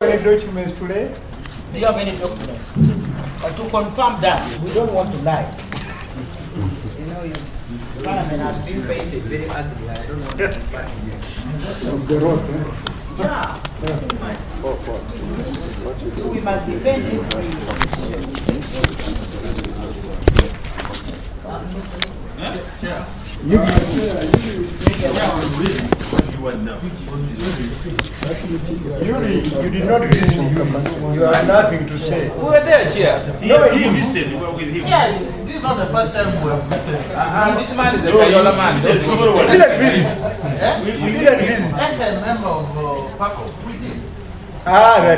Any documents today? Do you have any documents? To confirm that, we don't want to lie. You know, Parliament has been painted very ugly. I don't want to lie. The road, Yeah. So we must defend every decision. You You did not listen. You have nothing to say. We were there, Chair. No, him. we were with him. Yeah, this is not the first time we have met. This man is a Kayola man. We didn't visit. We didn't visit. That's a member of PACO. We did.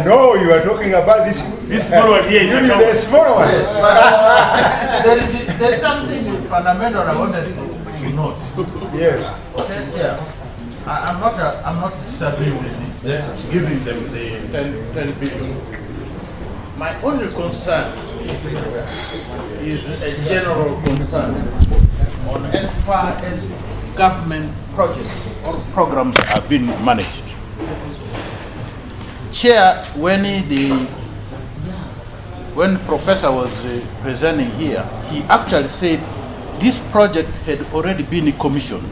No, you are talking about this. This small one here. You need the small one. There is something fundamental I wanted to note. Yes. Okay, yeah. I'm not disagreeing with this. Giving them the 10 billion. My only concern is a general concern on as far as government projects or programs are being managed. Chair, when Professor was presenting here, he actually said this project had already been commissioned.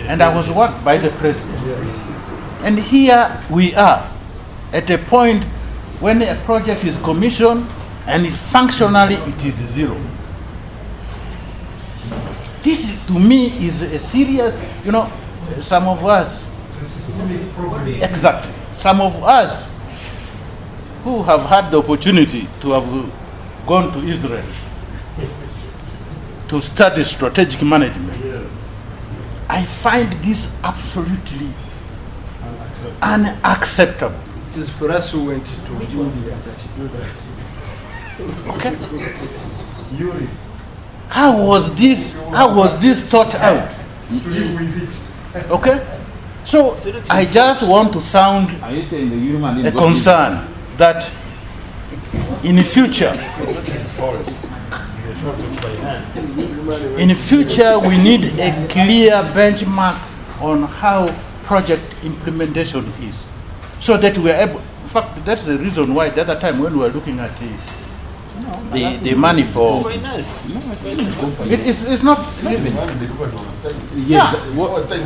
And I was warned by the president. And here we are at a point when a project is commissioned and functionally it is zero. This to me is a serious, some of us, exactly, some of us who have had the opportunity to have gone to Israel to study strategic management, I find this absolutely unacceptable. It is for us who went to India that you do that. Okay. Yuri, How was this thought out? to live with it. Okay. So I just want to sound a concern that in the future, we need a clear benchmark on how project implementation is, so that we are able. In fact, that's the reason why the other time when we were looking at the money for it's not living.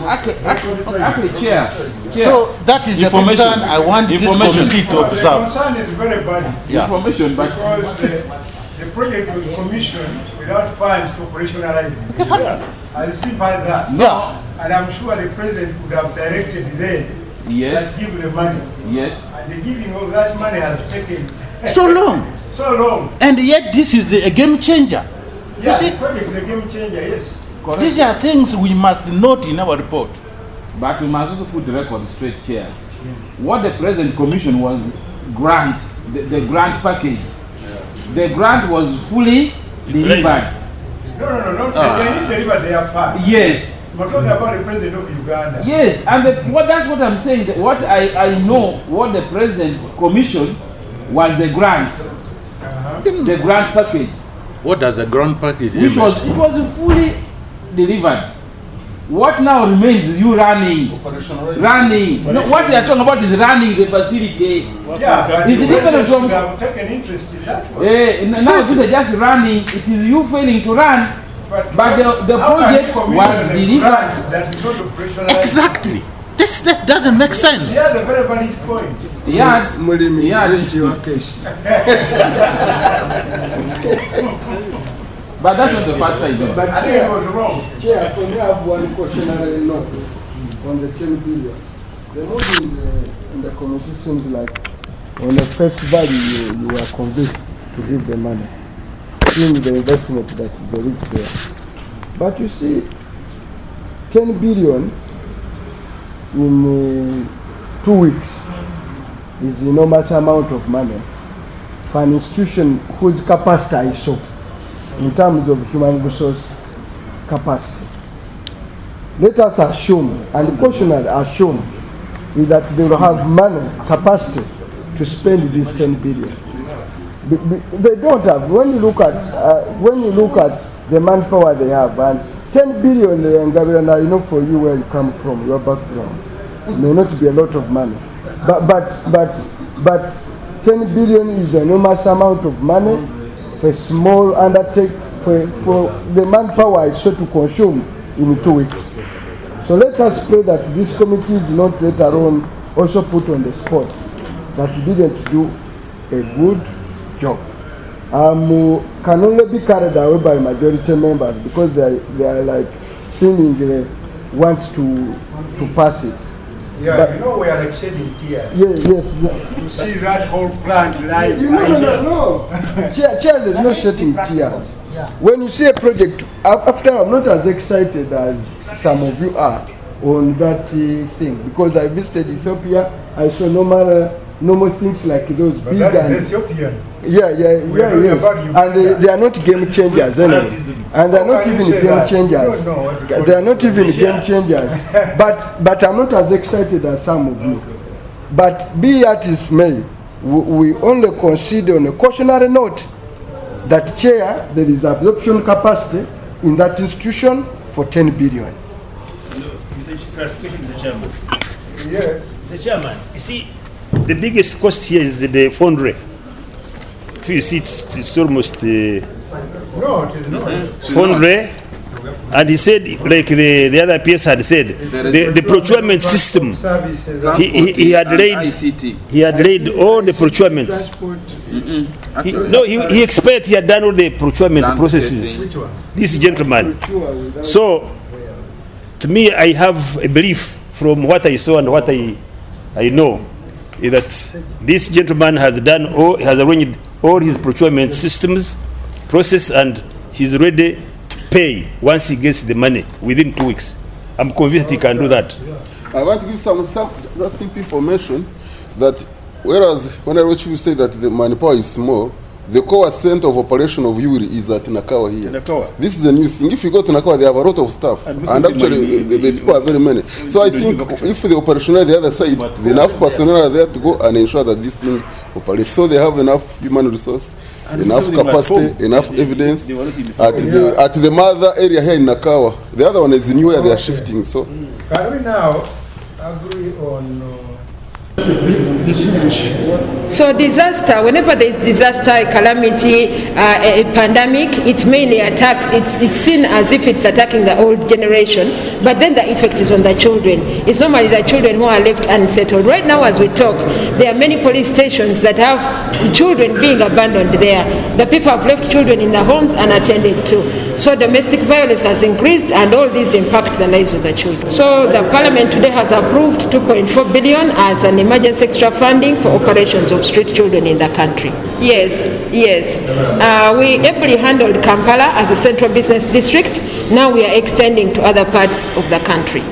Actually, Chair. So that is a concern I want this committee to The observe. concern is very valid. Yeah. Information, but Because the project was commissioned without funds to operationalize it. Exactly. I see by that. Yeah. And I'm sure the president would have directed them yes, that give the money. yes. And the giving of that money has taken So long. so long. And yet this is a game changer. Yeah, see? the project is a game changer, yes. Correct. These are things we must note in our report. But we must also put the record straight, Chair. What the President Commission was grant, the grant package. The grant was fully delivered. No. They didn't deliver their part. Yes. We're talking about the president of Uganda. Yes, and that's what I'm saying. What I know, what the President Commission was the grant, the grant package, What does a grant package which was fully delivered. What now remains is you running. No, what you are talking about is running the facility. Yeah, but Is the it different president from- should have taken interest in that one. Now since they're just running, it is you failing to run. But the how can project you commission was a delivered. grant that is not operationalized? Exactly. This doesn't make sense. Yeah, the very valid point. Yeah, your case. but that's not the first time. I think it was wrong. Chair, for me, I have one cautionary note on the 10 billion. The mood in the committee seems like on the face value you are convinced to give the money, seeing the investment that there is there. But you see, 10 billion in 2 weeks is enormous amount of money for an institution whose capacity is so in terms of human resource capacity. Let us assume, and cautionary assume, is that they will have money, capacity to spend this 10 billion. They don't have. When you look at the manpower they have, and 10 billion, Gabriel, I know for you where you come from, your background. may not be a lot of money. But 10 billion is an enormous amount of money for a small undertaking, for the manpower is so to consume in 2 weeks. So let us pray that this committee is not later on also put on the spot that we didn't do a good job. Can only be carried away by majority members because they are like seemingly want to pass it. Yeah, but, you know we are like shedding tears. Yes. You see that whole plant live. No. Tears is not shedding tears. When you see a project, after I'm not as excited as some of you are on that thing because I visited Ethiopia, I saw normal things like those But big that is Ethiopian. Yes. And they are not game changers anyway. And they are not even game changers. They are not even game changers. But I'm not as excited as some of you. But be it as may, we only consider on a cautionary note that chair, there is absorption capacity in that institution for 10 billion. Mr. Chairman. Yeah. Mr. Chairman, you see, the biggest cost here is the foundry. If you see, it's almost No, it is not. foundry. And he said, like the other PS had said, the procurement system, he had laid all the procurement. He expected he had done all the procurement processes. This gentleman. So, to me, I have a belief from what I saw and what I know, is that this gentleman has arranged all his procurement systems, process, and he's ready to pay once he gets the money within 2 weeks. I'm convinced he can do that. I want to give some simple information that whereas when I watch you say that the manpower is small, the core center of operation of Yuri is at Nakawa here. Nakawa. This is the new thing. If you go to Nakawa, they have a lot of staff. And actually, the people are very many. So I think if the operation on the other side, the enough personnel are there to go and ensure that this thing operates. So they have enough human resource, enough capacity, enough evidence. At the mother area here in Nakawa, the other one is in where they are shifting. So Can we now agree on So disaster, whenever there is disaster, a calamity, a pandemic, it mainly attacks, it's seen as if it's attacking the old generation, but then the effect is on the children. It's normally the children who are left unsettled. Right now as we talk, there are many police stations that have children being abandoned there. The people have left children in the homes unattended to. So domestic violence has increased and all these impact the lives of the children. So the parliament today has approved 2.4 billion as an emergency extra funding for operations of street children in the country. Yes. We ably handled Kampala as a central business district. Now we are extending to other parts of the country.